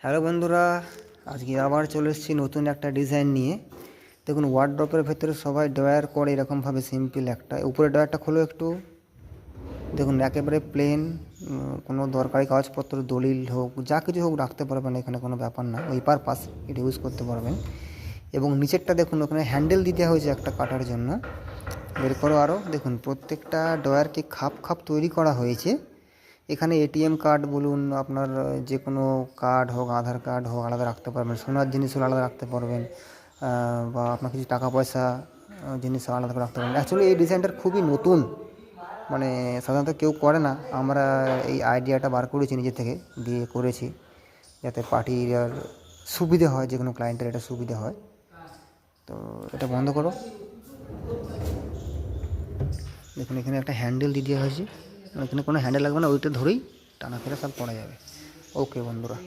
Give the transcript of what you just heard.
Hello বন্ধুরা, আজকে আবার চলে এসেছি নতুন একটা ডিজাইন নিয়ে। দেখুন, ওয়ার্ড্রপের ভেতরে সবাই ড্রয়ার করে এরকমভাবে সিম্পল একটা। উপরে ড্রয়ারটা খোলো একটু, দেখুন একেবারে প্লেন। কোনো দরকারি কাগজপত্র, দলিল হোক, যা কিছু হোক রাখতে পারবেন, এখানে কোনো ব্যাপার না। ওই পারপাস এটা ইউজ করতে পারবেন। এবং নিচেরটা দেখুন, ওখানে হ্যান্ডেল দিতে হয়েছে একটা কাটার জন্য। বের করো আরও, দেখুন প্রত্যেকটা ড্রয়ারকে খাপ খাপ তৈরি করা হয়েছে। এখানে এটিএম কার্ড বলুন, আপনার যে কোনো কার্ড হোক, আধার কার্ড হোক, আলাদা রাখতে পারবেন। সোনার জিনিসগুলো আলাদা রাখতে পারবেন, বা আপনার কিছু টাকা পয়সা জিনিস আলাদা করে রাখতে পারবেন। অ্যাকচুয়ালি এই ডিজাইনটা খুবই নতুন, মানে সাধারণত কেউ করে না। আমরা এই আইডিয়াটা বার করেছি নিজে থেকে, দিয়ে করেছি যাতে পার্টির আর সুবিধে হয়, যে কোনো ক্লায়েন্টের এটা সুবিধে হয়। তো এটা বন্ধ করো। দেখুন এখানে একটা হ্যান্ডেল দিয়ে দেওয়া হয়েছে, এখানে কোনো হ্যান্ডেল লাগবে না, ওইটা ধরেই টানা ফেরা সব করা যাবে। ওকে বন্ধুরা।